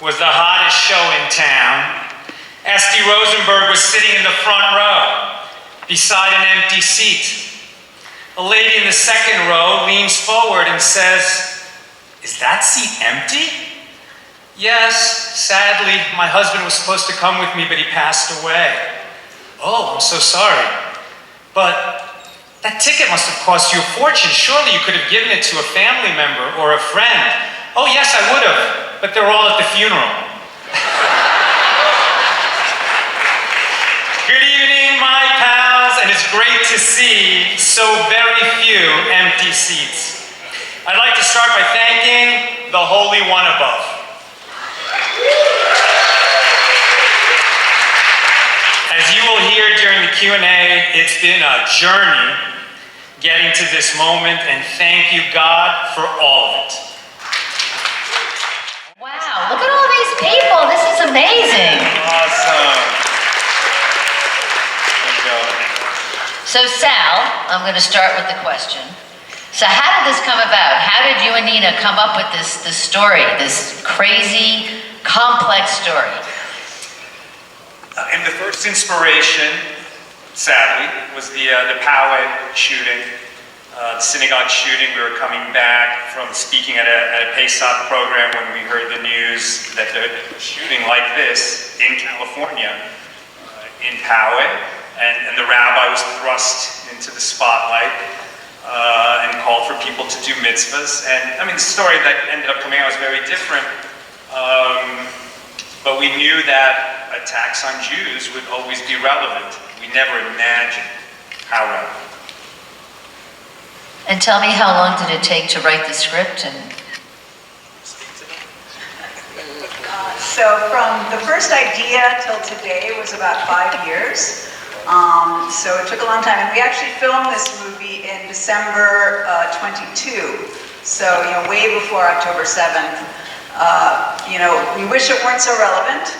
was the hottest show in town. Esty Rosenberg was sitting in the front row, beside an empty seat. A lady in the second row leans forward and says, "Is that seat empty?" "Yes, sadly, my husband was supposed to come with me, but he passed away." "Oh, I'm so sorry. But that ticket must have cost you a fortune. Surely you could have given it to a family member or a friend." "Oh, yes, I would have, but they're all at the funeral." Good evening, my pals, and it's great to see so very few empty seats. I'd like to start by thanking the Holy One above. As you will hear during the Q&A, it's been a journey getting to this moment, and thank you, God, for all of it. Wow, look at all these people. This is amazing. Awesome. So Sal, I'm going to start with the question. So how did this come about? How did you and Nina come up with this story, this crazy, complex story? And the first inspiration, sadly, was the Poway shooting, the synagogue shooting. We were coming back from speaking at a Pesach program when we heard the news that there was a shooting like this in California, in Poway. And the rabbi was thrust into the spotlight and called for people to do mitzvahs. And I mean, the story that ended up coming out was very different. But we knew that attacks on Jews would always be relevant. We never imagined how relevant. And tell me, how long did it take to write the script? So from the first idea till today was about 5 years. So it took a long time, and we actually filmed this movie in December 22. So, way before October 7th. We wish it weren't so relevant,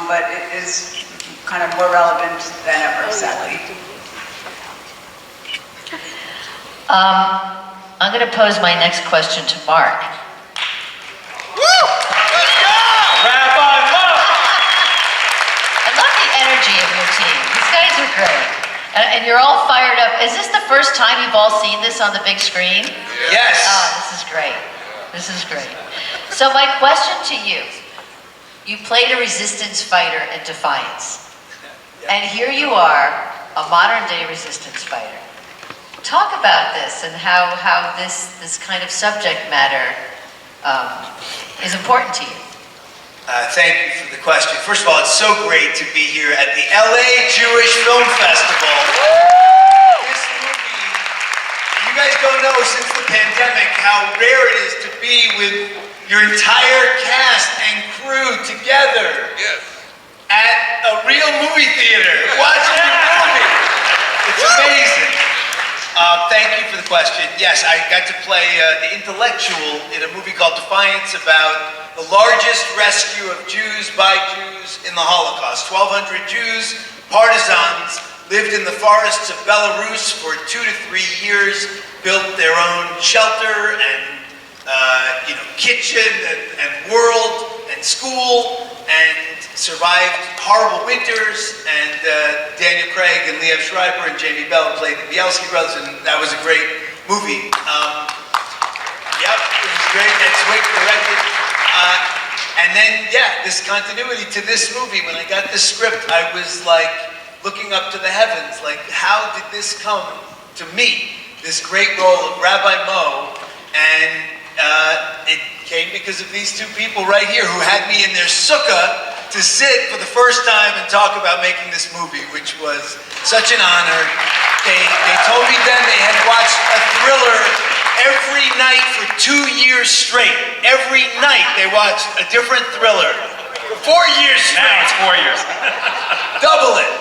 but it is kind of more relevant than ever, sadly. I'm going to pose my next question to Mark. Woo! Let's go! Rabbi Love! I love the energy of your team. These guys are great. And you're all fired up. Is this the first time you've all seen this on the big screen? Yes. Oh, this is great. This is great. So my question to you, you played a resistance fighter in Defiance. And here you are, a modern day resistance fighter. Talk about this and how this kind of subject matter is important to you. Thank you for the question. First of all, it's so great to be here at the LA Jewish Film Festival. This movie, you guys don't know since the pandemic how rare it is to be with your entire cast and crew together at a real movie theater watching a movie. It's amazing. Thank you for the question. Yes, I got to play the intellectual in a movie called Defiance about the largest rescue of Jews by Jews in the Holocaust. 1,200 Jews, partisans, lived in the forests of Belarus for 2 to 3 years, built their own shelter and kitchen and world and school, and survived horrible winters. And Daniel Craig and Liev Schreiber and Jamie Bell played the Bielski brothers, and that was a great movie. Yep, it was great. And Zwick directed. And then, this continuity to this movie. When I got this script, I was like looking up to the heavens, like, how did this come to me? This great role of Rabbi Mo, and it came because of these two people right here who had me in their sukkah to sit for the first time and talk about making this movie, which was such an honor. They told me then they had watched a thriller every night for 2 years straight. Every night they watched a different thriller. For 4 years straight. Now it's 4 years. Double it.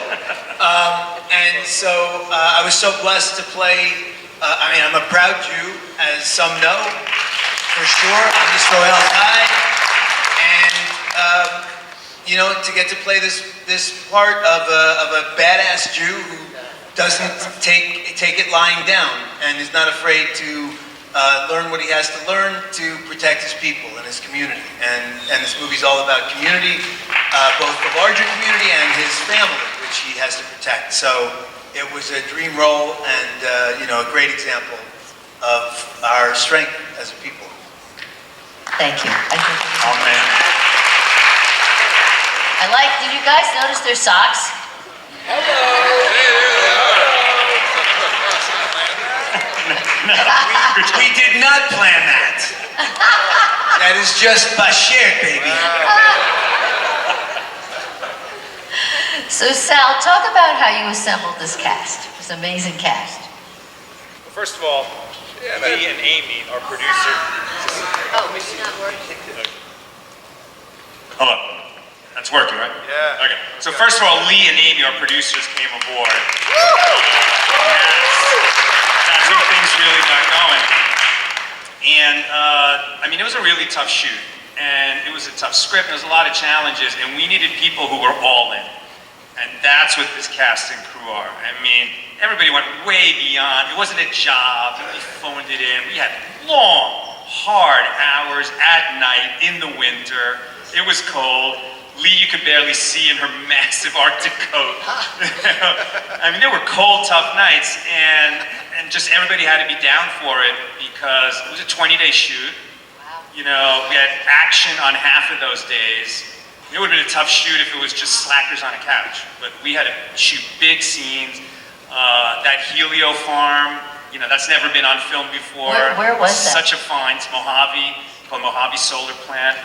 And so I was so blessed to play. I'm a proud Jew, as some know, for sure. I'm Yisroel Chai. And, to get to play this part of a badass Jew who doesn't take it lying down and is not afraid to learn what he has to learn to protect his people and his community. And this movie's all about community, both the larger community and his family, which he has to protect. So it was a dream role and a great example of our strength as a people. Thank you. Amen. Did you guys notice their socks? We did not plan that. That is just bashert, baby. So Sal, talk about how you assembled this cast. It was an amazing cast. Well, first of all, Lee and Amy, our producer. Oh, it's not working. Hello. That's working, right? Yeah. Okay. So first of all, Lee and Amy, our producers, came aboard. That's when things really got going. And it was a really tough shoot, and it was a tough script, and there was a lot of challenges, and we needed people who were all in. And that's what this cast and crew are. Everybody went way beyond. It wasn't a job. We phoned it in. We had long, hard hours at night in the winter. It was cold. Lee, you could barely see in her massive Arctic coat. There were cold, tough nights, and just everybody had to be down for it because it was a 20-day shoot. Wow. We had action on half of those days. It would have been a tough shoot if it was just slackers on a couch, but we had to shoot big scenes. That Helio farm, that's never been on film before. Where was that? Such a find. It's Mojave, called Mojave Solar Plant.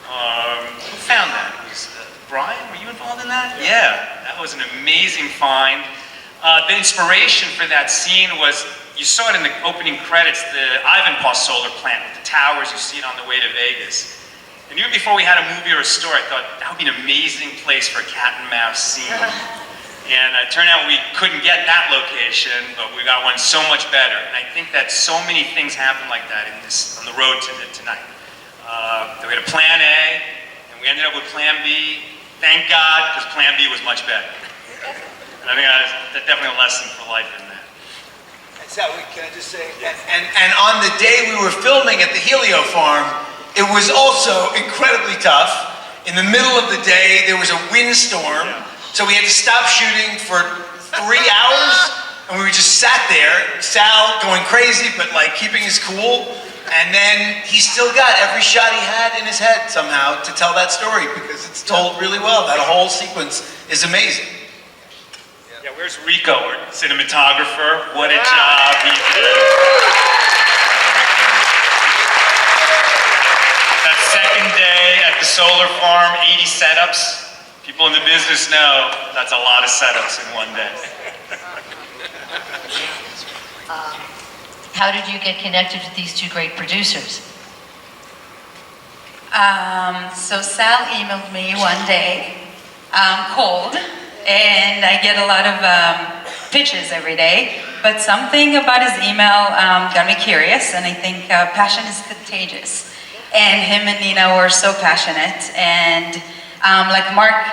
Who found that? It was Brian, were you involved in that? Yeah, that was an amazing find. The inspiration for that scene was, you saw it in the opening credits, the Ivanpah Solar Plant with the towers, you see it on the way to Vegas. And even before we had a movie or a story, I thought that would be an amazing place for a cat and mouse scene. And it turned out we couldn't get that location, but we got one so much better. And I think that so many things happen like that on the road tonight. We had a plan A, and we ended up with plan B. Thank God, because plan B was much better. And I think that's definitely a lesson for life in that. And Sal, can I just say, and on the day we were filming at the Helio farm, it was also incredibly tough. In the middle of the day, there was a windstorm, so we had to stop shooting for 3 hours, and we just sat there, Sal going crazy, but keeping his cool, and then he still got every shot he had in his head somehow to tell that story, because it's told really well. That whole sequence is amazing. Yeah, where's Rico, our cinematographer? What a job he did. That second day at the solar farm, 80 setups. People in the business know that's a lot of setups in one day. How did you get connected with these two great producers? So Sal emailed me one day, cold, and I get a lot of pitches every day, but something about his email got me curious, and I think passion is contagious. And him and Nina were so passionate, and like Mark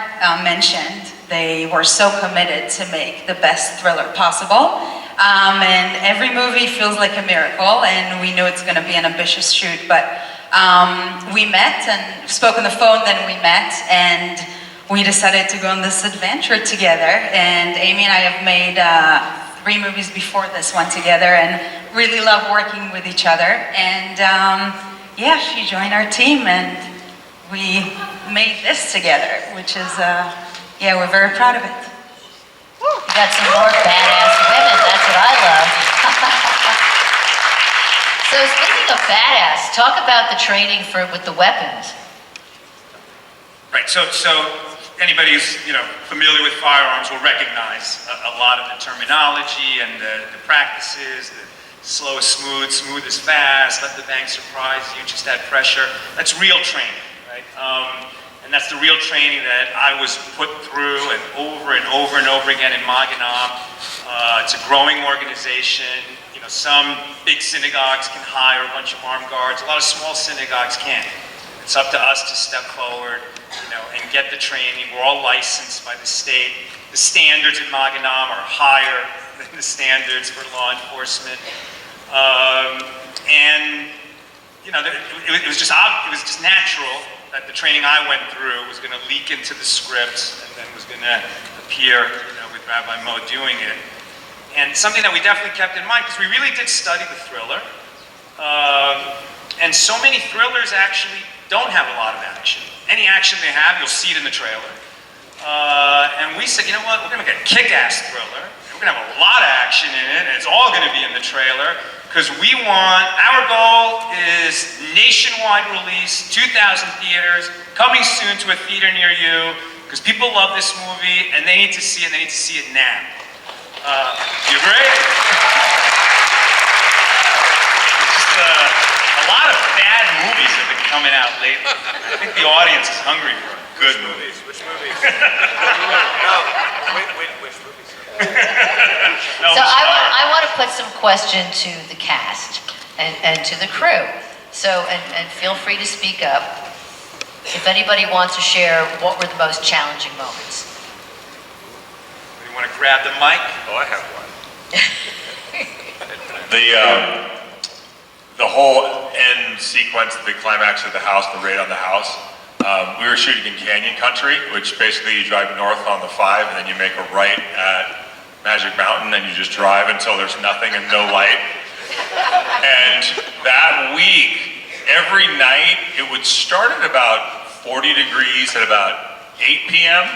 mentioned, they were so committed to make the best thriller possible. And every movie feels like a miracle, and we knew it's going to be an ambitious shoot, but we met and spoke on the phone, then we met, and we decided to go on this adventure together. And Amy and I have made 3 movies before this one together, and really love working with each other. And she joined our team, and we made this together, which is, we're very proud of it. You got some more badass women, that's what I love. So speaking of badass, talk about the training with the weapons. Right, so anybody who's familiar with firearms will recognize a lot of the terminology and the practices, the slow is smooth, smooth is fast, let the bank surprise you, just add pressure. That's real training, right? And that's the real training that I was put through and over again in Maganam. It's a growing organization. Some big synagogues can hire a bunch of armed guards. A lot of small synagogues can't. It's up to us to step forward, and get the training. We're all licensed by the state. The standards in Maganam are higher than the standards for law enforcement. And it was just natural that the training I went through was going to leak into the script and then was going to appear, with Rabbi Mo doing it. And something that we definitely kept in mind, because we really did study the thriller, and so many thrillers actually don't have a lot of action. Any action they have, you'll see it in the trailer. And we said, you know what, we're going to get a kick-ass thriller, and we're going to have a lot of action in it, and it's all going to be in the trailer, because our goal is nationwide release, 2,000 theaters, coming soon to a theater near you, because people love this movie, and they need to see it, and they need to see it now. You agree? It's just a lot of bad movies have been coming out lately. I think the audience is hungry for good movies. Which movies? No, which movies? So I want to put some question to the cast and to the crew. So, and feel free to speak up. If anybody wants to share what were the most challenging moments. You want to grab the mic? Oh, I have one. The whole end sequence, the climax of the house, the raid on the house, we were shooting in Canyon Country, which basically you drive north on the 5 and then you make a right at Magic Mountain and you just drive until there's nothing and no light. And that week, every night, it would start at about 40 degrees at about 8 p.m.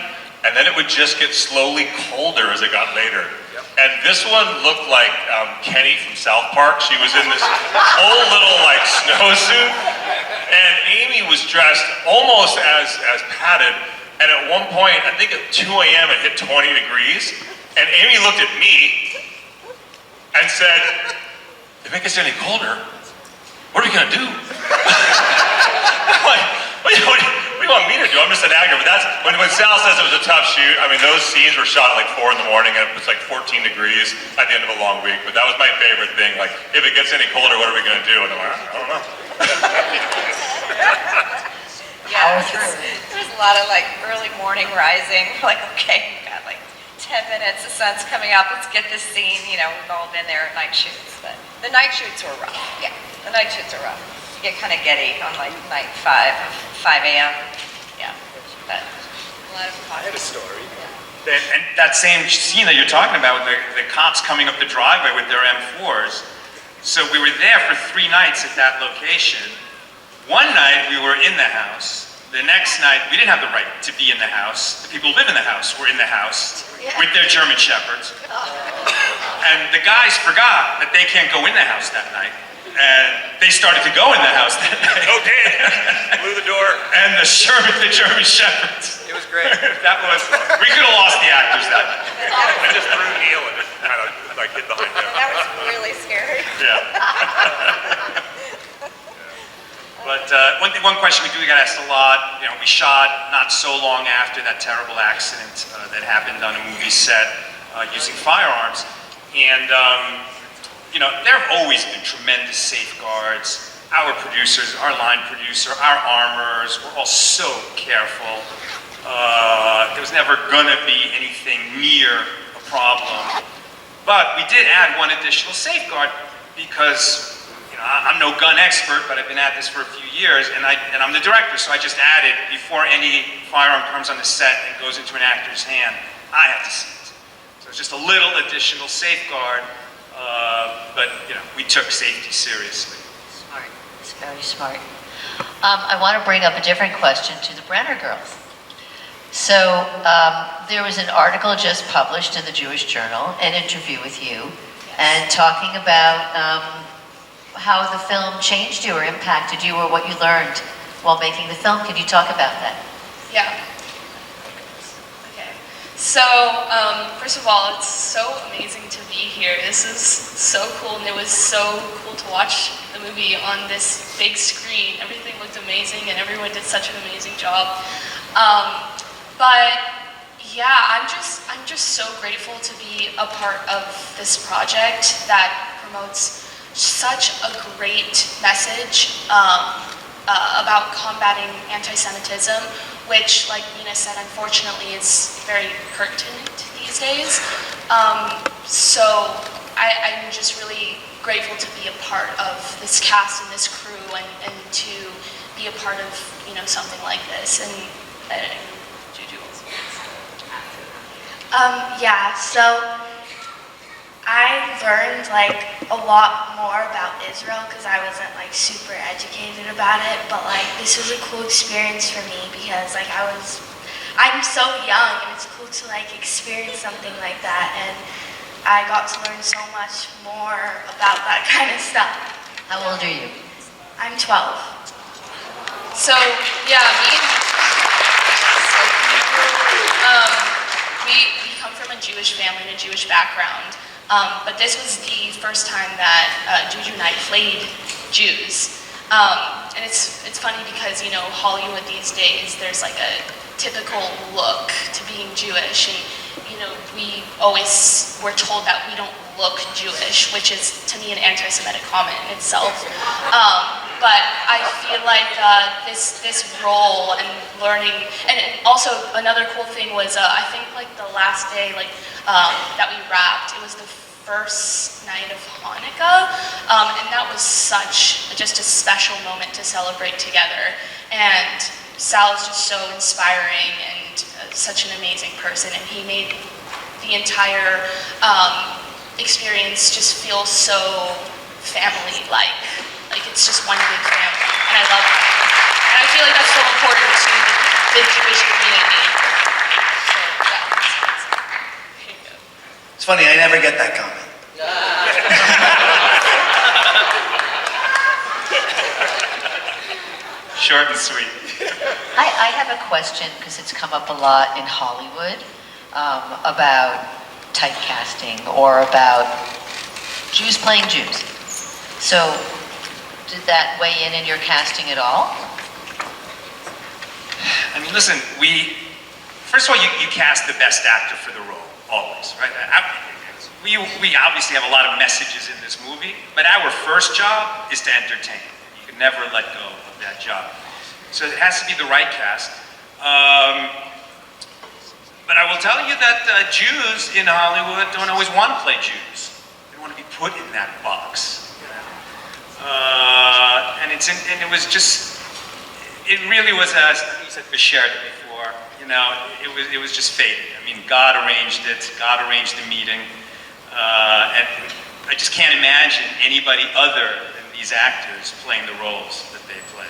and then it would just get slowly colder as it got later. And this one looked like Kenny from South Park. She was in this whole little snowsuit, and Amy was dressed almost as padded. And at one point, I think at 2 a.m. it hit 20 degrees, and Amy looked at me and said, "If it gets any colder, what are we gonna do?" I'm like, what do you want me to do? I'm just an actor. But that's when Sal says it was a tough shoot. I mean, those scenes were shot at 4 in the morning, and it was 14 degrees at the end of a long week. But that was my favorite thing. If it gets any colder, what are we gonna do? And I'm like, I don't know. Power through. There was a lot of early morning rising. Okay, we've got 10 minutes, the sun's coming up, let's get this scene. We've all been there at night shoots, but the night shoots were rough. Yeah, the night shoots are rough. You get kind of giddy on night 5 a.m. Yeah, but a lot of fun. I had a story. And that same scene that you're talking about, with the cops coming up the driveway with their M4s. So we were there for 3 nights at that location. One night we were in the house. The next night, we didn't have the right to be in the house. The people who live in the house were in the house with their German Shepherds. And the guys forgot that they can't go in the house that night. And they started to go in the house that night. Okay, blew the door. And the German Shepherds. It was great. We could have lost the actors that night. I just threw Neil and kind of hid behind him. That was really scary. Yeah. But one question we got asked a lot. We shot not so long after that terrible accident that happened on a movie set using firearms, and there have always been tremendous safeguards. Our producers, our line producer, our armorers, we're all so careful. There was never gonna be anything near a problem, but we did add one additional safeguard because. I'm no gun expert, but I've been at this for a few years, and I'm the director, so I just added, before any firearm comes on the set and goes into an actor's hand, I have to see it. So it's just a little additional safeguard, but we took safety seriously. Smart. It's very smart. I want to bring up a different question to the Brenner girls. So there was an article just published in the Jewish Journal, an interview with you, and talking about how the film changed you or impacted you, or what you learned while making the film. Can you talk about that? Yeah. Okay. So, first of all, it's so amazing to be here. This is so cool, and it was so cool to watch the movie on this big screen. Everything looked amazing, and everyone did such an amazing job. But yeah, I'm just so grateful to be a part of this project that promotes such a great message about combating anti-Semitism, which, like Nina said, unfortunately is very pertinent these days. So I'm just really grateful to be a part of this cast and this crew and to be a part of, something like this. And Juju also. Yeah, so I learned like a lot more about Israel because I wasn't like super educated about it, but like this was a cool experience for me because like I'm so young and it's cool to like experience something like that, and I got to learn so much more about that kind of stuff. How old are you? I'm 12. So, yeah, we come from a Jewish family and a Jewish background, but this was the first time that Juju and I played Jews. And it's funny because, Hollywood these days, there's like a typical look to being Jewish, and, we always were told that we don't look Jewish, which is, to me, an anti-Semitic comment in itself. But I feel like this role and learning, and also another cool thing was I think like the last day that we wrapped, it was the first night of Hanukkah, and that was just a special moment to celebrate together. And Sal is just so inspiring and such an amazing person, and he made the entire experience just feel so family-like. Like it's just one big family, and I love that. And I feel like that's so important to the Jewish community. So, yeah. Here you go. It's funny, I never get that comment. Short and sweet. I have a question because it's come up a lot in Hollywood about typecasting or about Jews playing Jews. So, did that weigh in your casting at all? I mean, listen, first of all, you cast the best actor for the role, always, right? We obviously have a lot of messages in this movie, but our first job is to entertain. You can never let go of that job. So it has to be the right cast. But I will tell you that Jews in Hollywood don't always want to play Jews. They want to be put in that box. And it really was, as you said, shared before, it was just fate. I mean, God arranged it, God arranged the meeting, and I just can't imagine anybody other than these actors playing the roles that they play.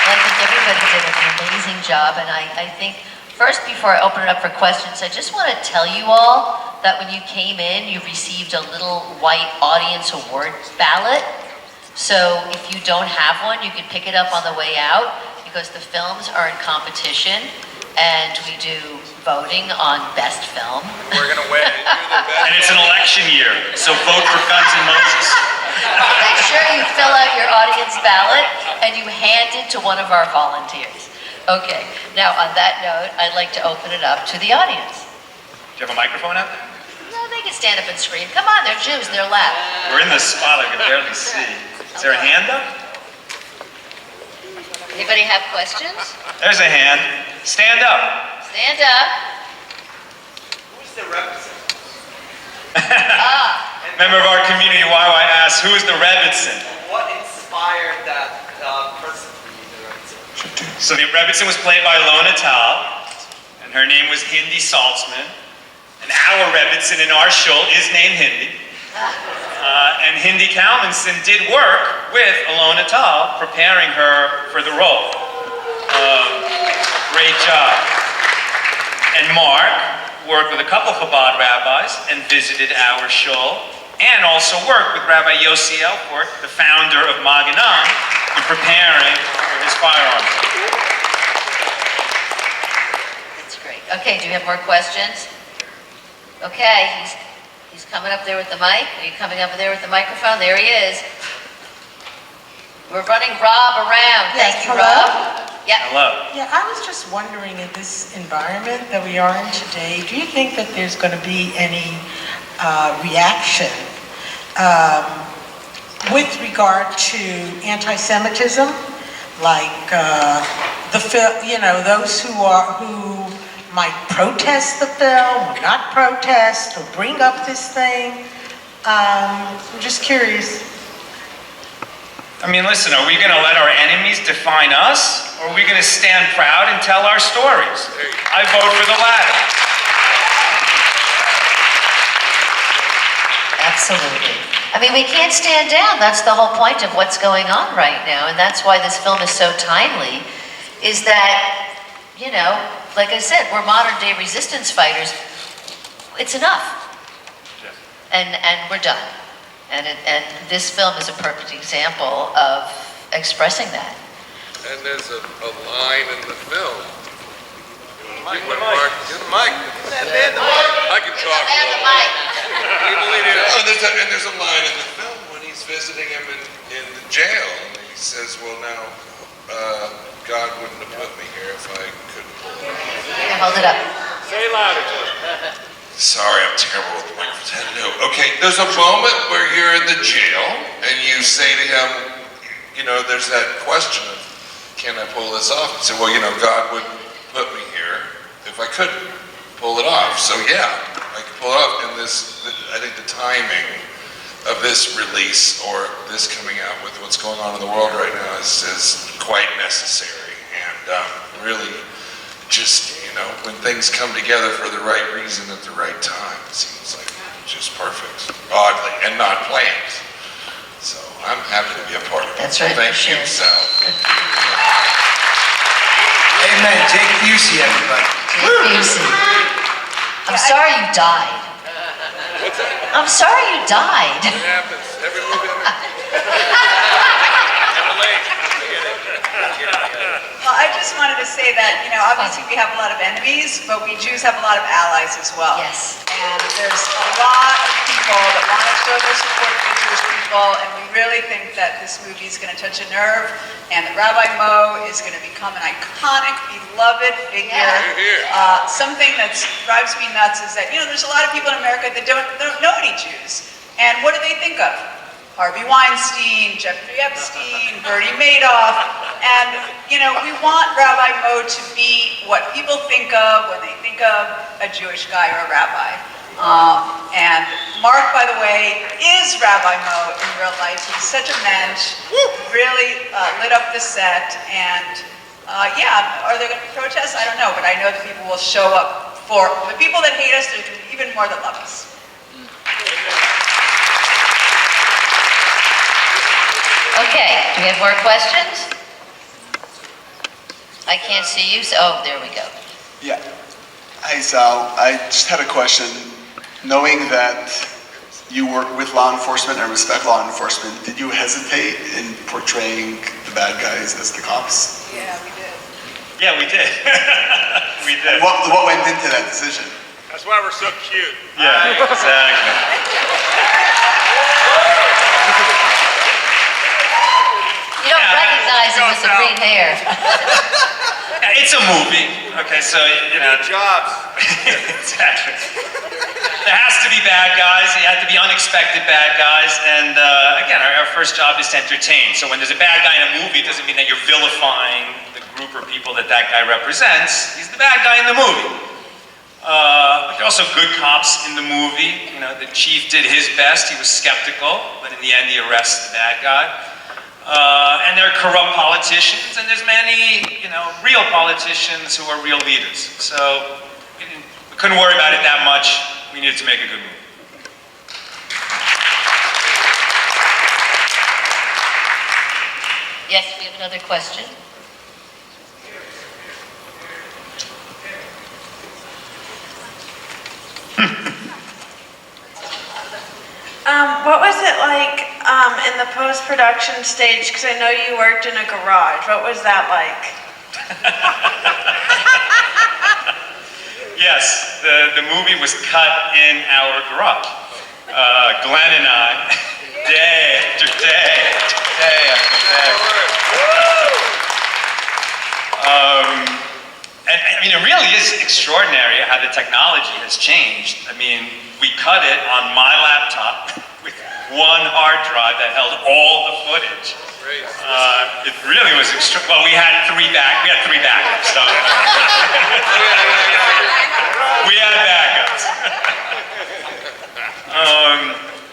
I think everybody did an amazing job, and I think, first, before I open it up for questions, I just want to tell you all that when you came in, you received a little white audience award ballot. So if you don't have one, you can pick it up on the way out, because the films are in competition, and we do voting on best film. We're gonna win. And it's an election year, so vote for Guns N' Moses. Make sure you fill out your audience ballot and you hand it to one of our volunteers. Okay, now on that note, I'd like to open it up to the audience. Do you have a microphone out there? No, they can stand up and scream. Come on, they're Jews, they're loud. We're in the spot, I can barely see. Is there a hand up? Anybody have questions? There's a hand. Stand up. Stand up. Who's the representative? Member of our community, why I asked, who is the Rebbitzin? What inspired that person to be the representative? So the Rebbitzin was played by Lona Tal, and her name was Hindi Saltzman. And our Rebbitzin in our shul is named Hindi. And Hindi Kalmanson did work with Alona Tal, preparing her for the role. Great job. And Mark worked with a couple of Chabad rabbis and visited our shul, and also worked with Rabbi Yossi Elfort, the founder of Maganam, in preparing for his firearms. That's great. Okay, do you have more questions? Okay, he's coming up there with the mic. Are you coming up there with the microphone? There he is. We're running Rob around. Yes, Thank you, hello? Rob. Yeah. Hello. Yeah, I was just wondering, in this environment that we are in today, do you think that there's going to be any reaction with regard to anti-Semitism, like those who might protest the film, or not protest, or bring up this thing? I'm just curious. I mean, listen, are we going to let our enemies define us, or are we going to stand proud and tell our stories? I vote for the latter. Absolutely. I mean, we can't stand down. That's the whole point of what's going on right now, and that's why this film is so timely, is that, you know, like I said, we're modern day resistance fighters. It's enough. And we're done. And this film is a perfect example of expressing that. And there's a line in the film. Mike, when Mark, get the mic. I can talk. And there's a line in the film when he's visiting him in the jail, and he says, "Well, now God wouldn't have put me here if I couldn't pull it off." Hold it up. Say louder, Jim. Sorry, I'm terrible with the microphone. No. Okay, there's a moment where you're in the jail and you say to him, you know, there's that question of, can I pull this off? He said, well, you know, God wouldn't put me here if I couldn't pull it off. So yeah, I can pull it off. And I think the timing of this release or this coming out with what's going on in the world right now is quite necessary. And really just, you know, when things come together for the right reason at the right time, it seems like just perfect, oddly, and not planned. So I'm happy to be a part of it. That's right. Thank you, Sal. Amen. Jake Busey, everybody. Jake Busey. I'm sorry you died. What's that? I'm sorry you died. It happens. Every movie I'm late. Well, I just wanted to say that, you know, obviously we have a lot of enemies, but we Jews have a lot of allies as well. Yes. And there's a lot of people that want to show their support for the Jewish people, and we really think that this movie is going to touch a nerve, and that Rabbi Mo is going to become an iconic, beloved figure. Yeah. Something that drives me nuts is that, you know, there's a lot of people in America that don't know any Jews. And what do they think of? Harvey Weinstein, Jeffrey Epstein, Bernie Madoff, and, you know, we want Rabbi Mo to be what people think of when they think of a Jewish guy or a rabbi. And Mark, by the way, is Rabbi Mo in real life. He's such a mensch, really lit up the set, and yeah, are there going to be protests? I don't know, but I know that people will show up for the people that hate us. There's going to be even more that love us. Okay, do we have more questions? I can't see you, so, oh, there we go. Yeah. Hi, Sal. I just had a question. Knowing that you work with law enforcement and respect law enforcement, did you hesitate in portraying the bad guys as the cops? Yeah, we did. Yeah, we did. We did. What went into that decision? That's why we're so cute. Yeah, exactly. You don't recognize him with the green hair. Yeah, it's a movie. Okay, so, you know. jobs. Exactly. There has to be bad guys. There have to be unexpected bad guys. And again, our first job is to entertain. So when there's a bad guy in a movie, it doesn't mean that you're vilifying the group or people that guy represents. He's the bad guy in the movie. But there are also good cops in the movie. You know, the chief did his best. He was skeptical, but in the end, he arrests the bad guy. And there are corrupt politicians, and there's many, you know, real politicians who are real leaders. So we couldn't worry about it that much. We needed to make a good movie. Yes, we have another question. What was it like in the post-production stage? Because I know you worked in a garage. What was that like? Yes, the movie was cut in our garage. Glenn and I, day after day after day after day. And I mean, it really is extraordinary how the technology has changed. I mean, we cut it on my laptop with one hard drive that held all the footage. It really was well, we had three backups, so we had backups.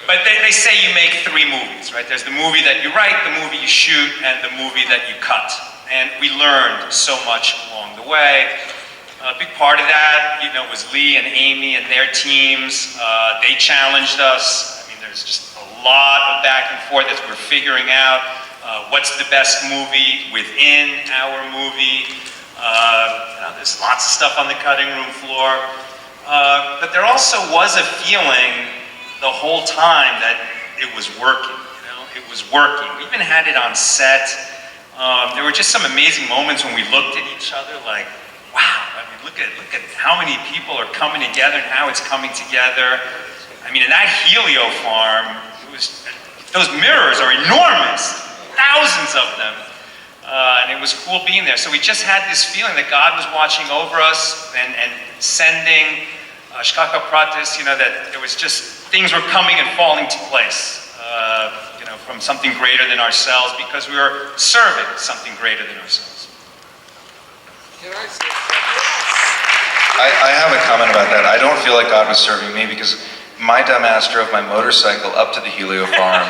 But they say you make three movies, right? There's the movie that you write, the movie you shoot, and the movie that you cut. And we learned so much along the way. A big part of that, was Lee and Amy and their teams. They challenged us. I mean, there's just a lot of back and forth as we're figuring out what's the best movie within our movie. There's lots of stuff on the cutting room floor. But there also was a feeling the whole time that it was working. It was working. We even had it on set. There were just some amazing moments when we looked at each other like, wow, I mean, look at how many people are coming together and how it's coming together. I mean, in that helio farm, those mirrors are enormous, thousands of them. And it was cool being there. So we just had this feeling that God was watching over us and sending Shkaka Pratis, that there was just, things were coming and falling to place, from something greater than ourselves because we were serving something greater than ourselves. Can I say I have a comment about that. I don't feel like God was serving me because my dumbass drove my motorcycle up to the helio farm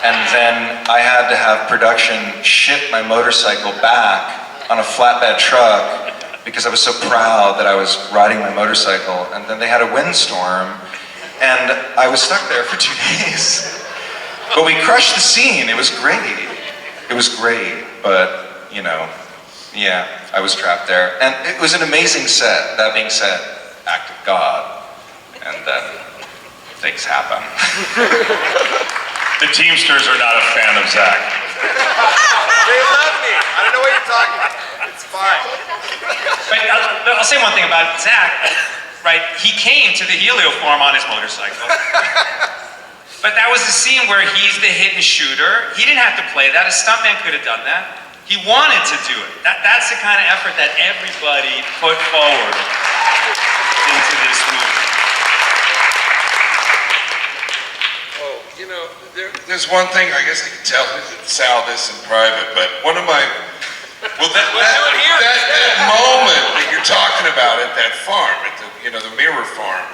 and then I had to have production ship my motorcycle back on a flatbed truck because I was so proud that I was riding my motorcycle, and then they had a windstorm and I was stuck there for 2 days. But we crushed the scene. It was great. It was great, but yeah, I was trapped there. And it was an amazing set. That being said, act of God, and then things happen. The Teamsters are not a fan of Zach. They love me. I don't know what you're talking about. It's fine. But I'll say one thing about Zach, right? He came to the helio farm on his motorcycle. But that was the scene where he's the hidden shooter. He didn't have to play that. A stuntman could have done that. He wanted to do it. That's the kind of effort that everybody put forward into this movie. Oh, there's one thing, I guess I can tell Sal this in private, but one of my, that moment that you're talking about at that farm, at the mirror farm,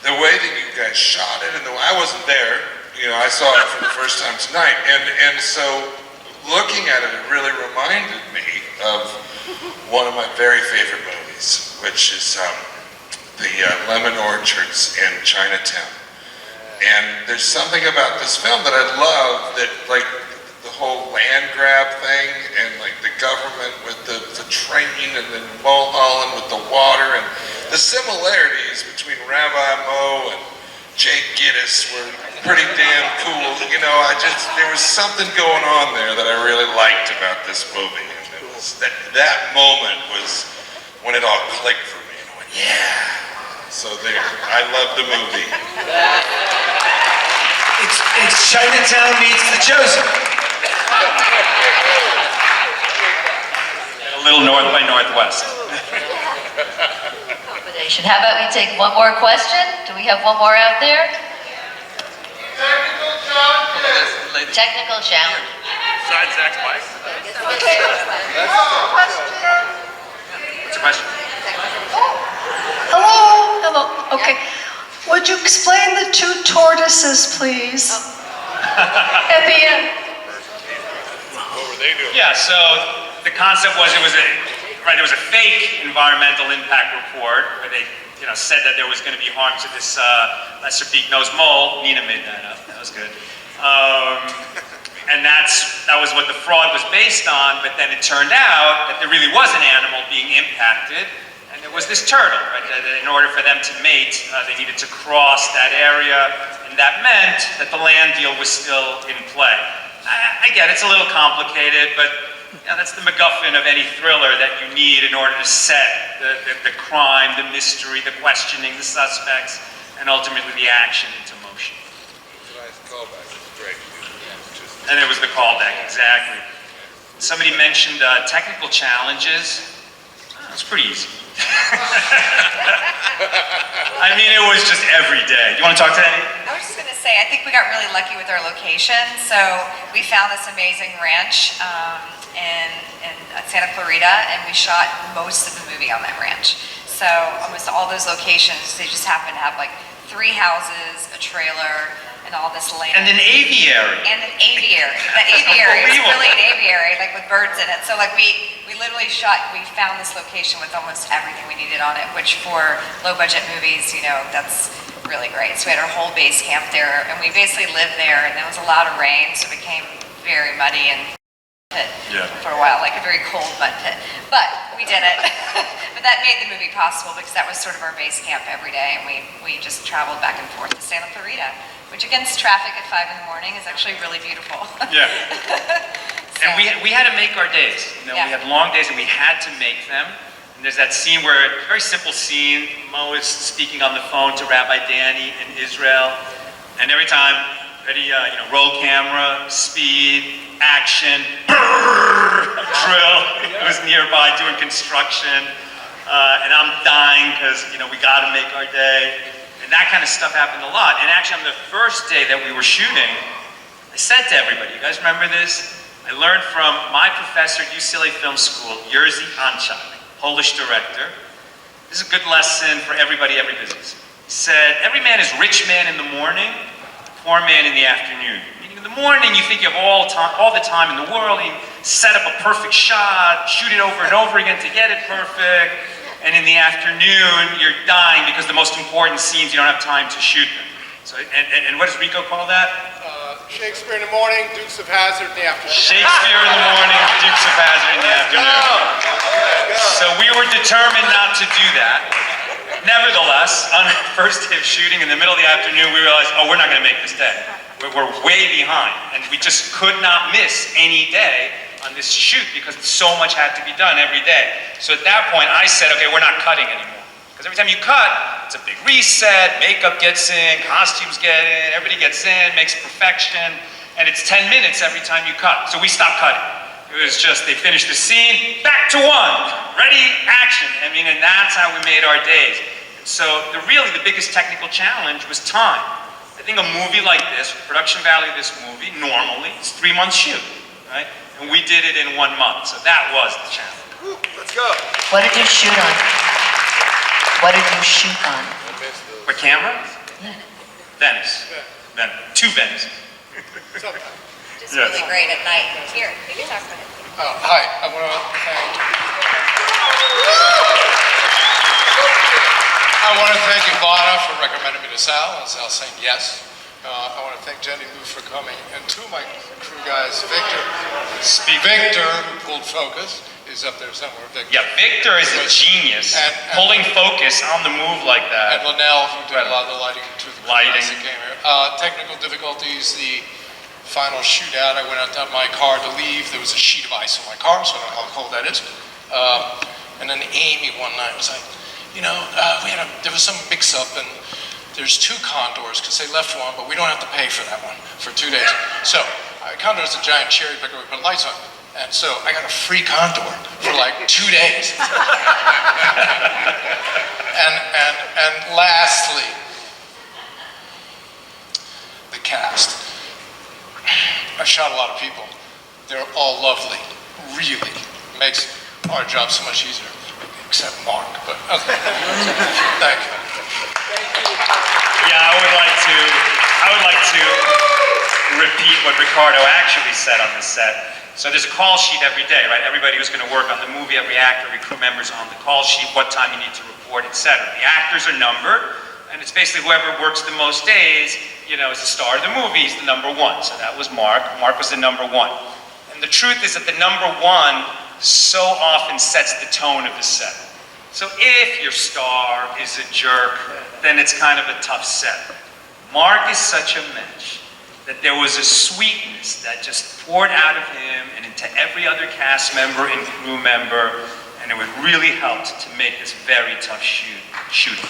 the way that you guys shot it, and I wasn't there, I saw it for the first time tonight, and so looking at it, it really reminded me of one of my very favorite movies, which is the Lemon Orchards in Chinatown. And there's something about this film that I love, that like the whole land grab thing, and like the government with the train, and then Mulholland with the water, and the similarities between Rabbi Mo and Jake Gittes were pretty damn cool. There was something going on there that I really liked about this movie. And it was that moment was when it all clicked for me. And I went, yeah. So there, I love the movie. It's Chinatown meets The Chosen. A little North by Northwest. Combination. How about we take one more question? Do we have one more out there? Technical challenge. Besides Zach's bike. What's your question? Hello. Okay. Would you explain the two tortoises, please? At the end. What were they doing? Yeah, so the concept was it was a fake environmental impact report where they said that there was going to be harm to this lesser beak-nosed mole. Nina made that up. That was good. And that was what the fraud was based on, but then it turned out that there really was an animal being impacted, and there was this turtle, right? That in order for them to mate, they needed to cross that area, and that meant that the land deal was still in play. I get it's a little complicated, but that's the MacGuffin of any thriller that you need in order to set the crime, the mystery, the questioning, the suspects, and ultimately the action into motion. It's a nice callback. It's great. And it was the callback, exactly. Somebody mentioned technical challenges. It was pretty easy. I mean, it was just every day. Do you want to talk to that? I was just going to say, I think we got really lucky with our location. So we found this amazing ranch in Santa Clarita, and we shot most of the movie on that ranch. So almost all those locations, they just happen to have like 3 houses, a trailer, and all this land. And an aviary. And an aviary. The aviary is really an aviary, like with birds in it. So like we literally we found this location with almost everything we needed on it, which for low budget movies, you know, that's really great. So we had our whole base camp there, and we basically lived there, and there was a lot of rain, so it became very muddy and pit for a while, like a very cold mud pit. But we did it. But that made the movie possible because that was sort of our base camp every day, and we just traveled back and forth to Santa Clarita, which against traffic at 5 in the morning is actually really beautiful. Yeah. And we had to make our days. You know, we had long days and we had to make them. And there's that scene where, a very simple scene, Mo is speaking on the phone to Rabbi Danny in Israel. And every time, ready, roll camera, speed, action, drill. It was nearby doing construction. And I'm dying because, we got to make our day. And that kind of stuff happened a lot. And actually, on the first day that we were shooting, I said to everybody, you guys remember this? I learned from my professor at UCLA Film School, Jerzy Anchak, Polish director. This is a good lesson for everybody, every business. He said, every man is rich man in the morning, poor man in the afternoon. Meaning in the morning, you think you have all the time in the world, you set up a perfect shot, shoot it over and over again to get it perfect. And in the afternoon, you're dying because the most important scenes, you don't have time to shoot them. So, and what does Rico call that? Shakespeare in the morning, Dukes of Hazzard in the afternoon. Shakespeare in the morning, Dukes of Hazzard in the afternoon. So we were determined not to do that. Nevertheless, on our first day of shooting, in the middle of the afternoon, we realized, we're not going to make this day. We're way behind, and we just could not miss any day on this shoot because so much had to be done every day. So at that point, I said, okay, we're not cutting anymore. Because every time you cut, it's a big reset, makeup gets in, costumes get in, everybody gets in, makes perfection, and it's 10 minutes every time you cut. So we stopped cutting. It was just, they finished the scene, back to one, ready, action. And that's how we made our days. So really the biggest technical challenge was time. I think a movie like this, production value of this movie, normally, is 3 months shoot, right? And we did it in 1 month, so that was the challenge. Let's go. What did you shoot on? What did you shoot on? What camera? Venice. Two Venice. Just really great at night. Here, you can talk about it. Hi, I want to thank Ivana for recommending me to Sal, and Sal saying yes. I want to thank Jenny Lou for coming, and two of my crew guys, Victor, who pulled focus, is up there somewhere. Victor. Yeah, Victor is a genius, pulling focus on the move like that. And Linnell, who did a lot of the lighting to the lighting. That came here. Technical difficulties, the final shootout, I went out to my car to leave, there was a sheet of ice in my car, so I don't know how cold that is. And then Amy one night was like, there was some mix-up, and there's 2 condors, because they left one, but we don't have to pay for that one for 2 days. So, condor is a giant cherry picker, we put lights on. And so I got a free condor for like 2 days. and lastly, the cast. I shot a lot of people. They're all lovely, really. Makes our job so much easier, except Mark, but okay. Thank you. Yeah, I would like to repeat what Ricardo actually said on the set. So there's a call sheet every day, right? Everybody who's going to work on the movie, every actor, every crew member's on the call sheet, what time you need to report, etc. The actors are numbered, and it's basically whoever works the most days, is the star of the movie, is the number 1. So that was Mark. Mark was the number 1. And the truth is that the number 1 so often sets the tone of the set. So if your star is a jerk, then it's kind of a tough set. Mark is such a mensch that there was a sweetness that just poured out of him and into every other cast member and crew member, and it would really helped to make this very tough shooting.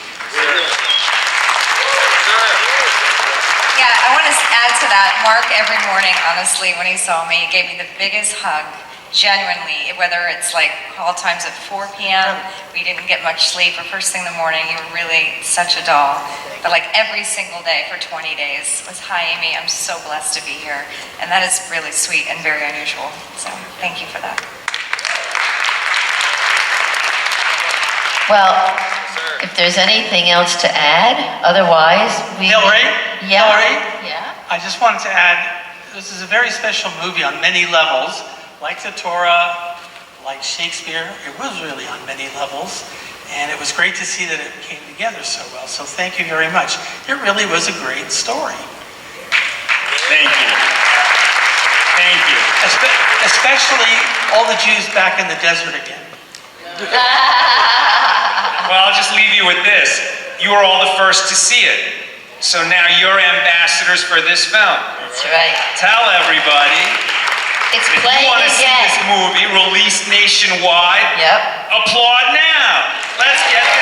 Yeah, I want to add to that. Mark, every morning, honestly, when he saw me, he gave me the biggest hug. genuinely, whether it's like call times at 4 p.m., we didn't get much sleep, or first thing in the morning, you were really such a doll. But like every single day for 20 days was, hi Amy, I'm so blessed to be here. And that is really sweet and very unusual. So thank you for that. Well, if there's anything else to add, otherwise we... Hilary? Yeah. Hilary? Yeah. I just wanted to add, this is a very special movie on many levels. Like the Torah, like Shakespeare, it was really on many levels. And it was great to see that it came together so well. So thank you very much. It really was a great story. Thank you. Thank you. Especially all the Jews back in the desert again. Well, I'll just leave you with this. You were all the first to see it. So now you're ambassadors for this film. That's right. Tell everybody. It's if playing you want to see again. this movie released nationwide, Yep. applaud now. Let's get this